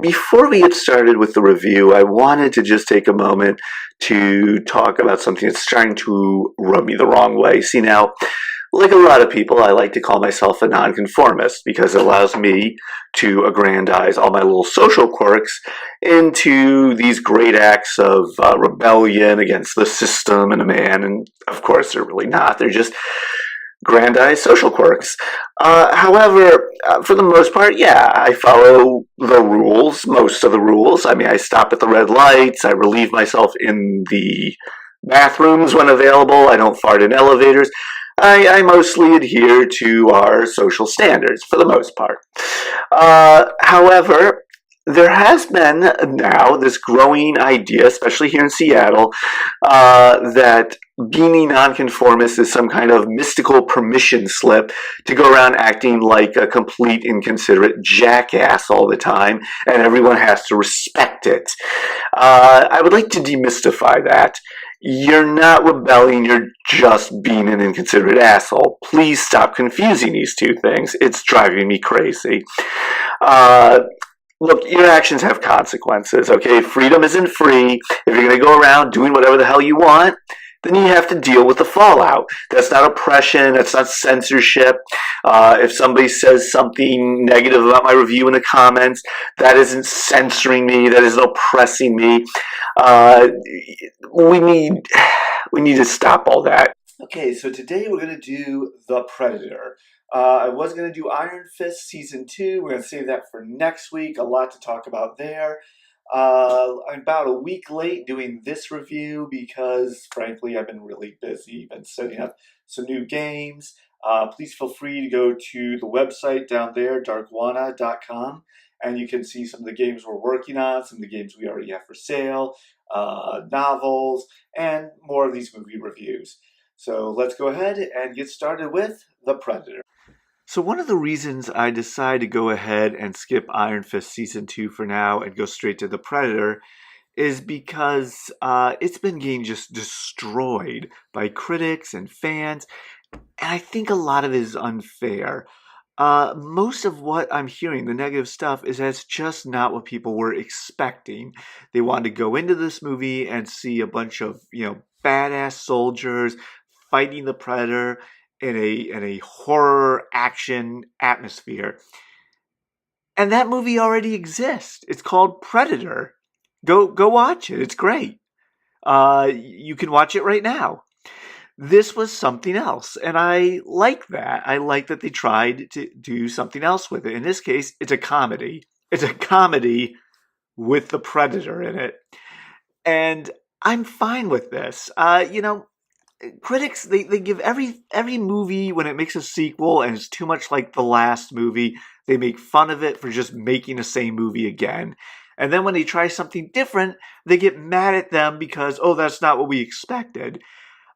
Before we get started with the review, I wanted to just take a moment to talk about something that's starting to rub me the wrong way. See, now, like a lot of people, I like to call myself a nonconformist because it allows me to aggrandize all my little social quirks into these great acts of rebellion against the system and a man. And of course, they're really not. They're just grandiose social quirks. However, for the most part, yeah, I follow the rules, most of the rules. I mean, I stop at the red lights, I relieve myself in the bathrooms when available, I don't fart in elevators. I mostly adhere to our social standards for the most part. However, there has been now this growing idea, especially here in Seattle, that being a nonconformist is some kind of mystical permission slip to go around acting like a complete inconsiderate jackass all the time, and everyone has to respect it. I would like to demystify that. You're not rebelling, you're just being an inconsiderate asshole. Please stop confusing these two things. It's driving me crazy. Look, your actions have consequences, okay? Freedom isn't free. If you're going to go around doing whatever the hell you want, then you have to deal with the fallout. That's not oppression. That's not censorship. If somebody says something negative about my review in the comments, that isn't censoring me. That isn't oppressing me. We need to stop all that. Okay, so today we're going to do The Predator. I was going to do Iron Fist Season 2. We're going to save that for next week. A lot to talk about there. I'm about a week late doing this review because, frankly, I've been really busy. Been setting up some new games. Please feel free to go to the website down there, Darkwana.com, and you can see some of the games we're working on, some of the games we already have for sale, novels, and more of these movie reviews. So let's go ahead and get started with The Predator. So one of the reasons I decided to go ahead and skip Iron Fist Season 2 for now and go straight to The Predator is because it's been getting just destroyed by critics and fans, and I think a lot of it is unfair. Most of what I'm hearing, the negative stuff, is that's just not what people were expecting. They wanted to go into this movie and see a bunch of, badass soldiers fighting the Predator in a horror action atmosphere. And that movie already exists. It's called Predator. Go watch it. It's great. You can watch it right now. This was something else, and I like that. I like that they tried to do something else with it. In this case, it's a comedy. It's a comedy with the Predator in it. And I'm fine with this. Critics, they give every movie, when it makes a sequel and it's too much like the last movie, they make fun of it for just making the same movie again. And then when they try something different, they get mad at them because, oh, that's not what we expected.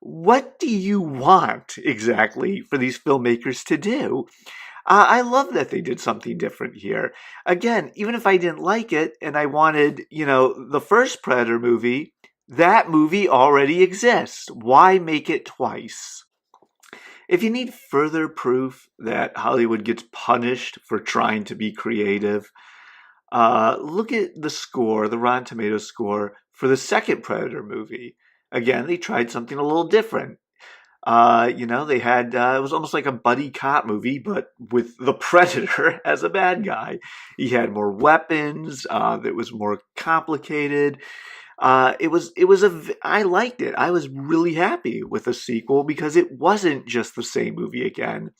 What do you want exactly for these filmmakers to do? I love that they did something different here. Again, even if I didn't like it and I wanted, the first Predator movie, that movie already exists. Why make it twice? If you need further proof that Hollywood gets punished for trying to be creative, look at the score, the Rotten Tomatoes score for the second Predator movie. Again, they tried something a little different. They had, it was almost like a buddy cop movie, but with the Predator as a bad guy. He had more weapons, it was more complicated. I liked it. I was really happy with the sequel because it wasn't just the same movie again.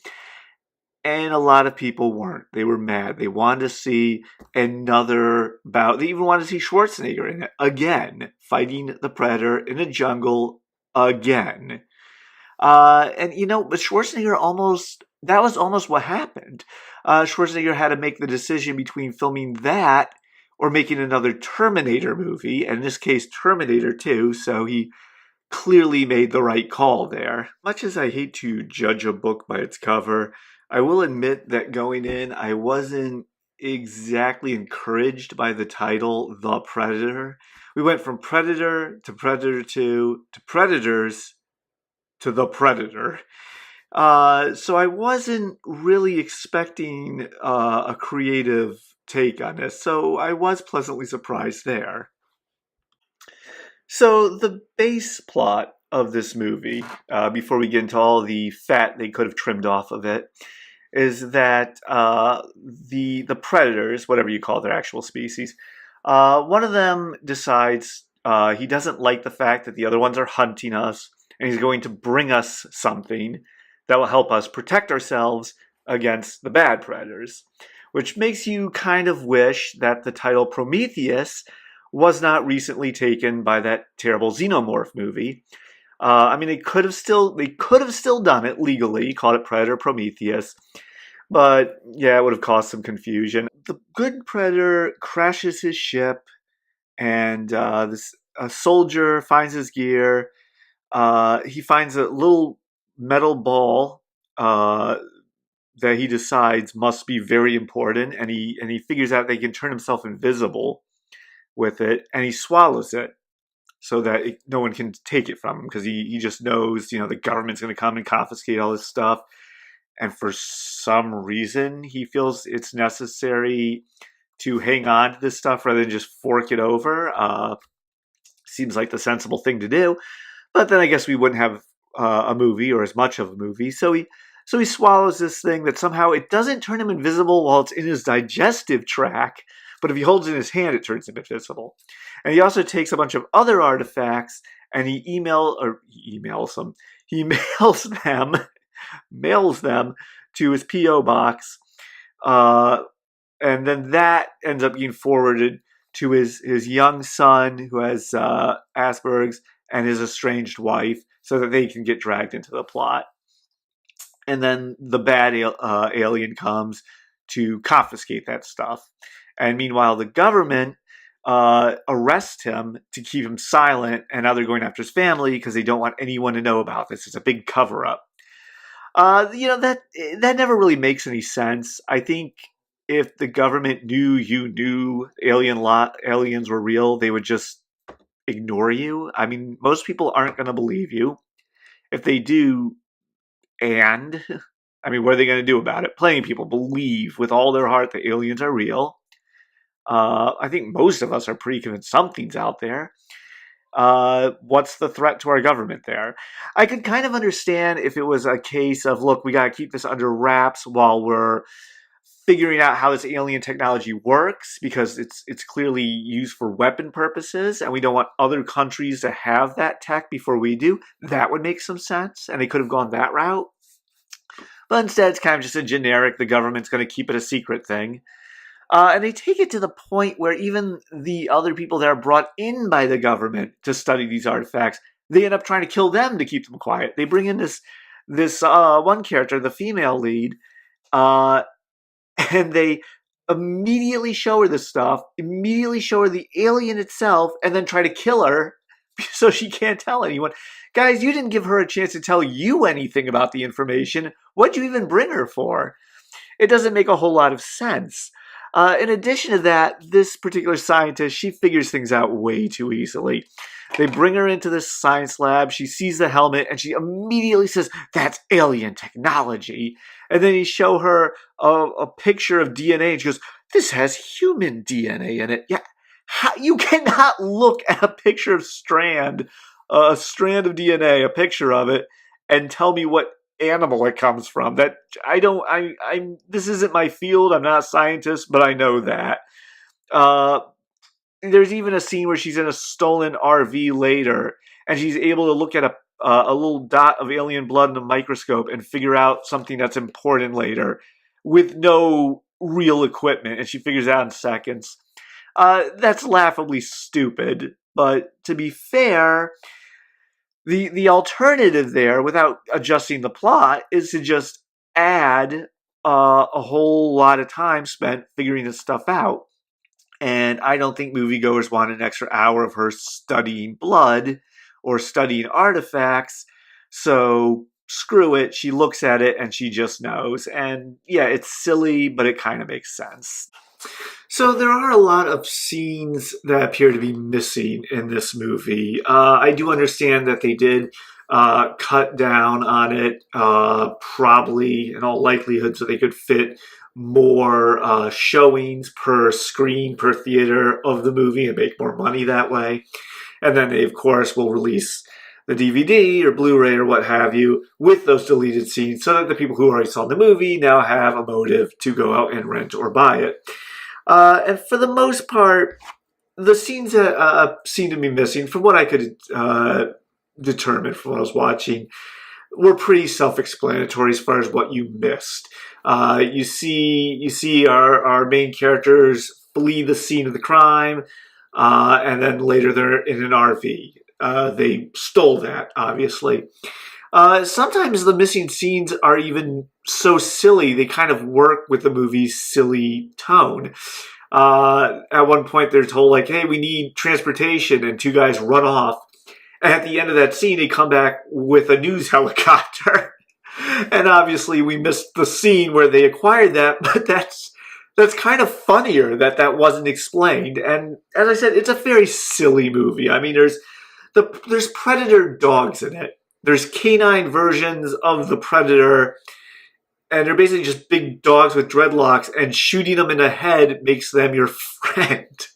And a lot of people weren't. They were mad. They wanted to see another bout. They even wanted to see Schwarzenegger in it again, fighting the Predator in a jungle again. But Schwarzenegger that was almost what happened. Schwarzenegger had to make the decision between filming that or making another Terminator movie, and in this case, Terminator 2, so he clearly made the right call there. Much as I hate to judge a book by its cover, I will admit that going in, I wasn't exactly encouraged by the title, The Predator. We went from Predator to Predator 2 to Predators to The Predator. So I wasn't really expecting a creative take on this, so I was pleasantly surprised there. So the base plot of this movie, before we get into all the fat they could have trimmed off of it, is that the predators, whatever you call their actual species, one of them decides he doesn't like the fact that the other ones are hunting us, and he's going to bring us something that will help us protect ourselves against the bad predators. Which makes you kind of wish that the title Prometheus was not recently taken by that terrible Xenomorph movie. I mean, they could have still done it legally, called it Predator Prometheus, but yeah, it would have caused some confusion. The good Predator crashes his ship, and this a soldier finds his gear. He finds a little metal ball that he decides must be very important, and he figures out they can turn himself invisible with it, and he swallows it so that no one can take it from him because he just knows, the government's going to come and confiscate all this stuff. And for some reason, he feels it's necessary to hang on to this stuff rather than just fork it over. Seems like the sensible thing to do. But then I guess we wouldn't have a movie or as much of a movie. So he swallows this thing that somehow it doesn't turn him invisible while it's in his digestive tract, but if he holds it in his hand, it turns him invisible. And he also takes a bunch of other artifacts and he mails them to his P.O. box, and then that ends up being forwarded to his young son who has Asperger's and his estranged wife so that they can get dragged into the plot. And then the bad alien comes to confiscate that stuff. And meanwhile, the government arrests him to keep him silent, and now they're going after his family because they don't want anyone to know about this. It's a big cover-up. That never really makes any sense. I think if the government knew you knew aliens were real, they would just ignore you. I mean, most people aren't going to believe you. If they do, and I mean, what are they going to do about it? Plenty of people believe with all their heart that aliens are real. I think most of us are pretty convinced something's out there. What's the threat to our government there? I could kind of understand if it was a case of, look, we got to keep this under wraps while we're figuring out how this alien technology works, because it's clearly used for weapon purposes, and we don't want other countries to have that tech before we do. That would make some sense, and they could have gone that route. But instead, it's kind of just a generic, the government's going to keep it a secret thing. And they take it to the point where even the other people that are brought in by the government to study these artifacts, they end up trying to kill them to keep them quiet. They bring in this one character, the female lead, and they immediately show her this stuff, immediately show her the alien itself, and then try to kill her so she can't tell anyone. Guys, you didn't give her a chance to tell you anything about the information. What'd you even bring her for? It doesn't make a whole lot of sense. In addition to that, this particular scientist, she figures things out way too easily. They bring her into this science lab. She sees the helmet, and she immediately says, "That's alien technology." And then you show her a picture of DNA, and she goes, "This has human DNA in it." Yeah, you cannot look at a picture of a strand of DNA, a picture of it, and tell me what animal it comes from. That this isn't my field. I'm not a scientist, but I know that. There's even a scene where she's in a stolen RV later, and she's able to look at a little dot of alien blood in a microscope and figure out something that's important later with no real equipment, and she figures it out in seconds. That's laughably stupid, but to be fair, the alternative there, without adjusting the plot, is to just add a whole lot of time spent figuring this stuff out. And I don't think moviegoers want an extra hour of her studying blood or studying artifacts. So screw it. She looks at it and she just knows. And yeah, it's silly, but it kind of makes sense. So there are a lot of scenes that appear to be missing in this movie. I do understand that they did cut down on it, probably in all likelihood, so they could fit more showings per screen, per theater of the movie and make more money that way. And then they, of course, will release the DVD or Blu-ray or what have you with those deleted scenes so that the people who already saw the movie now have a motive to go out and rent or buy it. And for the most part, the scenes that seem to be missing, from what I could determine from what I was watching, were pretty self-explanatory as far as what you missed. You see our main characters flee the scene of the crime, and then later they're in an RV. They stole that, obviously. Sometimes the missing scenes are even so silly, they kind of work with the movie's silly tone. At one point, they're told, like, hey, we need transportation, and two guys run off. And at the end of that scene, they come back with a news helicopter. And obviously, we missed the scene where they acquired that, but that's kind of funnier that wasn't explained. And as I said, it's a very silly movie. I mean, there's predator dogs in it. There's canine versions of the predator, and they're basically just big dogs with dreadlocks, and shooting them in the head makes them your friend.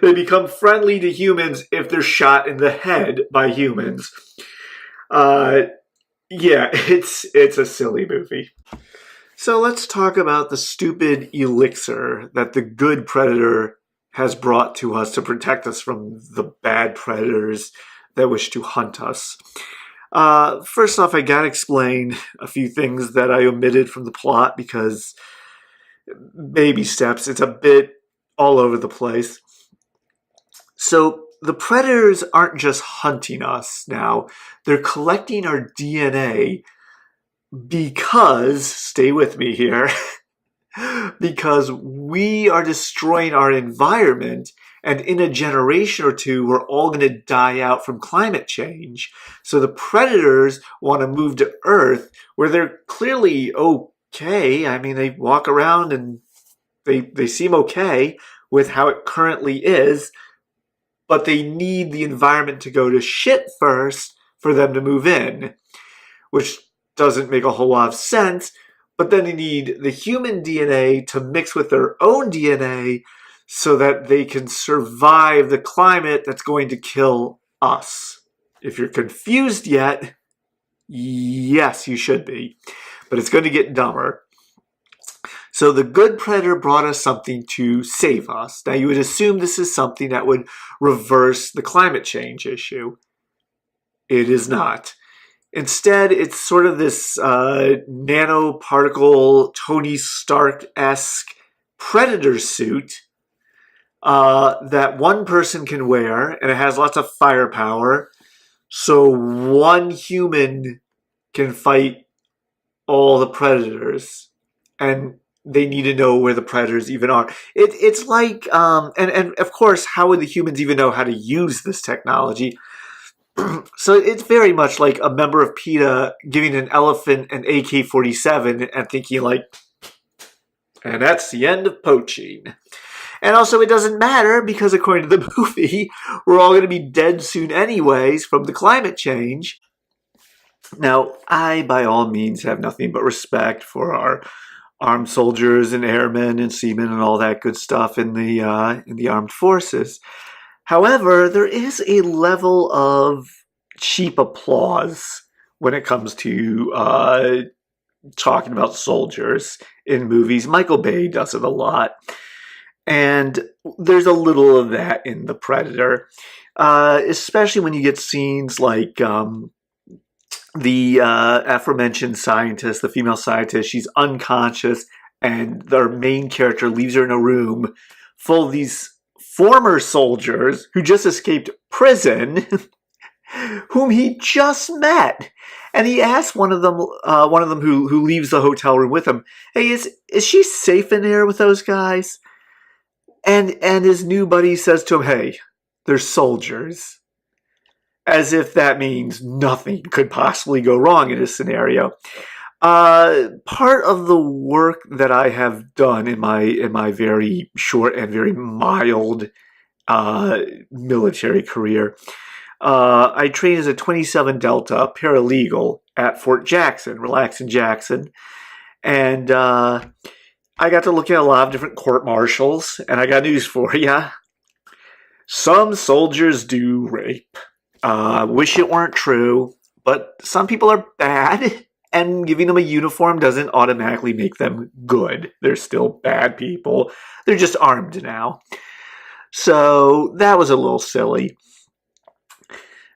They become friendly to humans if they're shot in the head by humans. Yeah, it's a silly movie. So let's talk about the stupid elixir that the good predator has brought to us to protect us from the bad predators that wish to hunt us. First off, I gotta explain a few things that I omitted from the plot because baby steps, it's a bit all over the place. So the predators aren't just hunting us now, they're collecting our DNA because, stay with me here, because we are destroying our environment, and in a generation or two, we're all going to die out from climate change. So the predators want to move to Earth, where they're clearly okay. I mean, they walk around and they seem okay with how it currently is, but they need the environment to go to shit first for them to move in, which doesn't make a whole lot of sense. But then they need the human DNA to mix with their own DNA so that they can survive the climate that's going to kill us. If you're confused yet, yes, you should be. But it's going to get dumber. So the good predator brought us something to save us. Now you would assume this is something that would reverse the climate change issue. It is not. Instead, it's sort of this nanoparticle, Tony Stark-esque predator suit that one person can wear, and it has lots of firepower. So one human can fight all the predators, and they need to know where the predators even are. It's like, and of course, how would the humans even know how to use this technology? So it's very much like a member of PETA giving an elephant an AK-47 and thinking like, and that's the end of poaching. And also it doesn't matter because according to the movie, we're all going to be dead soon anyways from the climate change. Now, I by all means have nothing but respect for our armed soldiers and airmen and seamen and all that good stuff in the armed forces. However, there is a level of cheap applause when it comes to talking about soldiers in movies. Michael Bay does it a lot. And there's a little of that in The Predator, especially when you get scenes like the aforementioned scientist, the female scientist. She's unconscious, and their main character leaves her in a room full of these former soldiers who just escaped prison, whom he just met. And he asks one of them who leaves the hotel room with him, "Hey, is she safe in there with those guys?" And his new buddy says to him, "Hey, they're soldiers." As if that means nothing could possibly go wrong in this scenario. Part of the work that I have done in my very short and very mild military career I trained as a 27 Delta paralegal at Fort Jackson, Relax in Jackson. And I got to look at a lot of different court martials. And I got news for you. Some soldiers do rape. Wish it weren't true, but some people are bad. And giving them a uniform doesn't automatically make them good. They're still bad people. They're just armed now. So that was a little silly.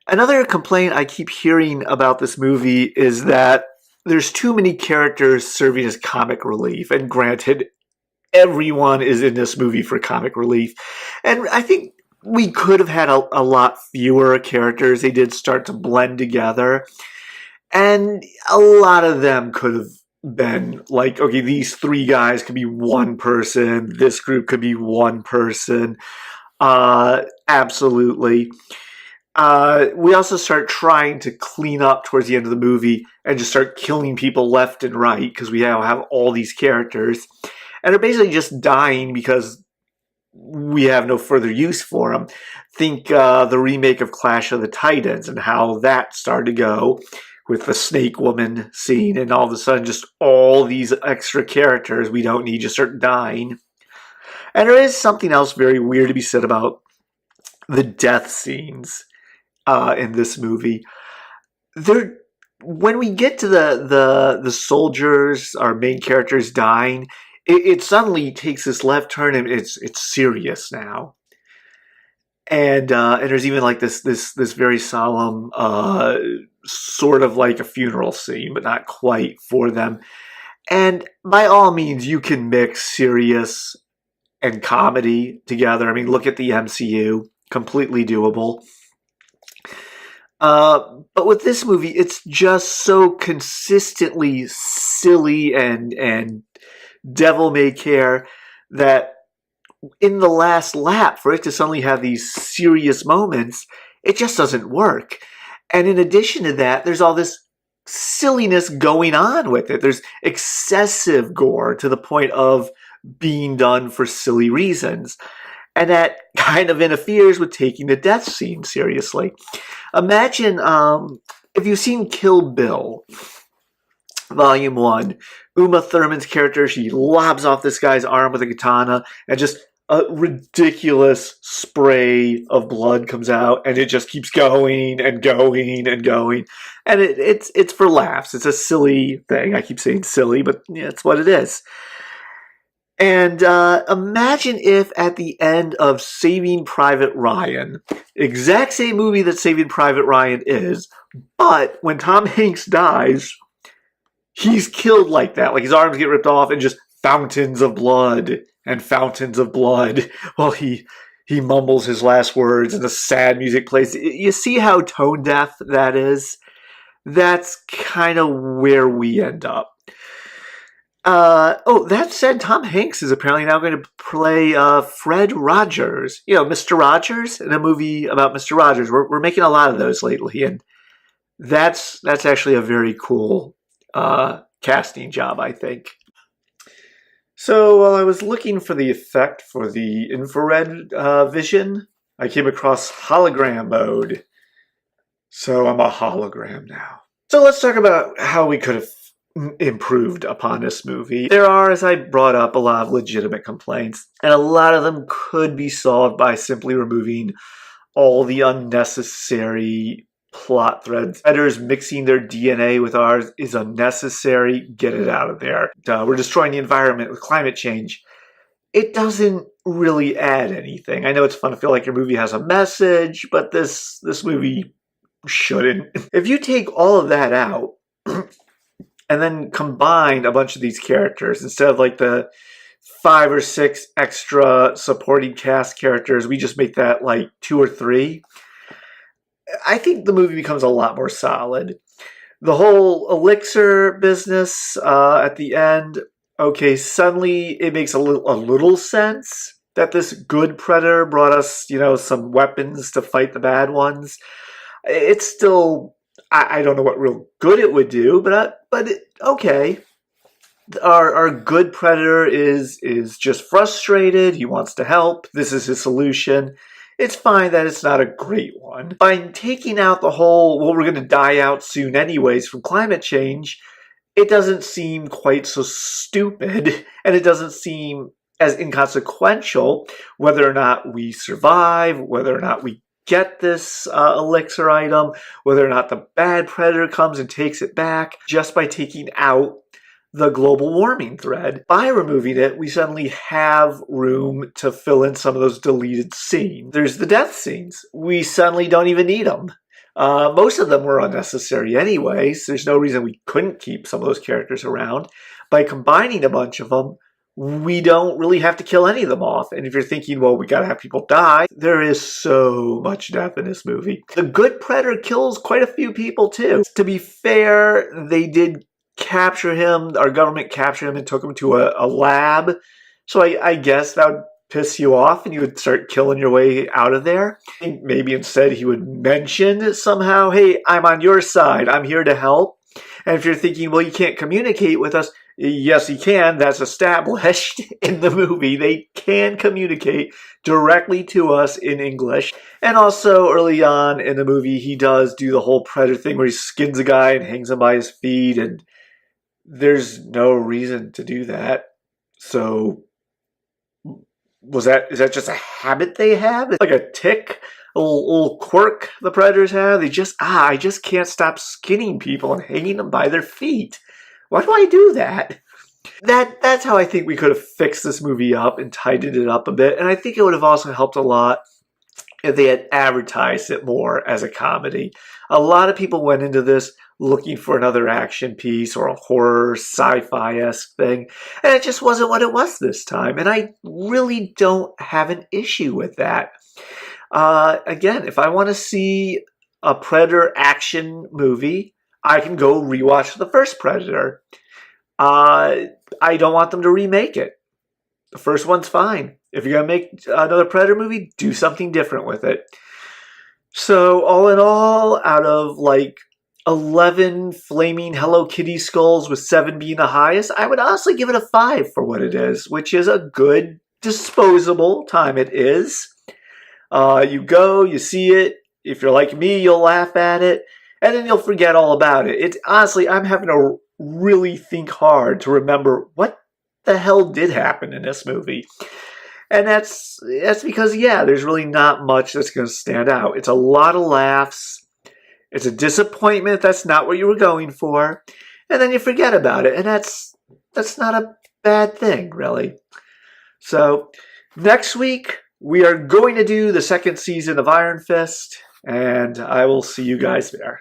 Another complaint I keep hearing about this movie is that there's too many characters serving as comic relief. And granted, everyone is in this movie for comic relief. And I think we could have had a lot fewer characters. They did start to blend together. And a lot of them could have been like, okay, these three guys could be one person. This group could be one person. Absolutely. We also start trying to clean up towards the end of the movie and just start killing people left and right because we now have all these characters. And they're basically just dying because we have no further use for them. Think the remake of Clash of the Titans and how that started to go with the Snake Woman scene, and all of a sudden just all these extra characters we don't need just start dying. And there is something else very weird to be said about the death scenes in this movie. When we get to the soldiers, our main characters dying, it suddenly takes this left turn and it's serious now. And there's even like this very solemn sort of like a funeral scene, but not quite for them. And by all means, you can mix serious and comedy together. I mean, look at the MCU, completely doable. But with this movie, it's just so consistently silly and devil-may-care that in the last lap, for it to suddenly have these serious moments, it just doesn't work. And in addition to that, there's all this silliness going on with it. There's excessive gore to the point of being done for silly reasons. And that kind of interferes with taking the death scene seriously. Imagine if you've seen Kill Bill, Volume 1, Uma Thurman's character, she lobs off this guy's arm with a katana, and just a ridiculous spray of blood comes out, and it just keeps going and going and going. And it's for laughs. It's a silly thing. I keep saying silly, but yeah, it's what it is. And imagine if at the end of Saving Private Ryan, exact same movie that Saving Private Ryan is, but when Tom Hanks dies, he's killed like that. Like his arms get ripped off and just fountains of blood and fountains of blood while he mumbles his last words and the sad music plays. You see how tone deaf that is? That's kind of where we end up. That said, Tom Hanks is apparently now going to play Fred Rogers. You know, Mr. Rogers in a movie about Mr. Rogers. We're making a lot of those lately, and that's actually a very cool casting job, I think. So while I was looking for the effect for the infrared vision, I came across hologram mode. So I'm a hologram now. So let's talk about how we could have improved upon this movie. There are, as I brought up, a lot of legitimate complaints, and a lot of them could be solved by simply removing all the unnecessary plot threads. Editors mixing their DNA with ours is unnecessary. Get it out of there. We're destroying the environment with climate change. It doesn't really add anything. I know it's fun to feel like your movie has a message, but this movie shouldn't. If you take all of that out and then combine a bunch of these characters instead of like the 5 or 6 extra supporting cast characters, we just make that like 2 or 3. I think the movie becomes a lot more solid. The whole elixir business at the end, okay, suddenly it makes a little sense that this good predator brought us, some weapons to fight the bad ones. It's still, I don't know what real good it would do, but okay. Our good predator is just frustrated. He wants to help. This is his solution. it's fine that it's not a great one. By taking out the whole, well, we're going to die out soon anyways from climate change, it doesn't seem quite so stupid, and it doesn't seem as inconsequential whether or not we survive, whether or not we get this elixir item, whether or not the bad predator comes and takes it back, just by taking out the global warming thread. By removing it, we suddenly have room to fill in some of those deleted scenes. There's the death scenes. We suddenly don't even need them. Most of them were unnecessary anyways. There's no reason we couldn't keep some of those characters around. By combining a bunch of them, we don't really have to kill any of them off. And if you're thinking, well, we gotta have people die, there is so much death in this movie. The good predator kills quite a few people too. To be fair, they did capture him, our government captured him and took him to a lab. So I guess that would piss you off and you would start killing your way out of there. Maybe instead he would mention somehow, hey, I'm on your side, I'm here to help. And if you're thinking, well, you can't communicate with us, yes, he can. That's established in the movie. They can communicate directly to us in English. And also, early on in the movie, he does do the whole predator thing where he skins a guy and hangs him by his feet, and there's no reason to do that. So, is that just a habit they have? It's like a tick? A little quirk the predators have? They just, I just can't stop skinning people and hanging them by their feet. Why do I do that? That's how I think we could have fixed this movie up and tightened it up a bit. And I think it would have also helped a lot if they had advertised it more as a comedy. A lot of people went into this looking for another action piece or a horror sci-fi-esque thing, and it just wasn't what it was this time. And I really don't have an issue with that. Again, if I want to see a Predator action movie, I can go rewatch the first Predator. I don't want them to remake it. The first one's fine. If you're going to make another Predator movie, do something different with it. So, all in all, out of like 11 flaming Hello Kitty skulls with 7 being the highest, I would honestly give it a 5 for what it is, which is a good, disposable time it is. You go, you see it. If you're like me, you'll laugh at it, and then you'll forget all about it. Honestly, I'm having to really think hard to remember what the hell did happen in this movie. And that's because, yeah, there's really not much that's going to stand out. It's a lot of laughs. It's a disappointment that's not what you were going for. And then you forget about it. And that's not a bad thing, really. So, next week, we are going to do the second season of Iron Fist. And I will see you guys there.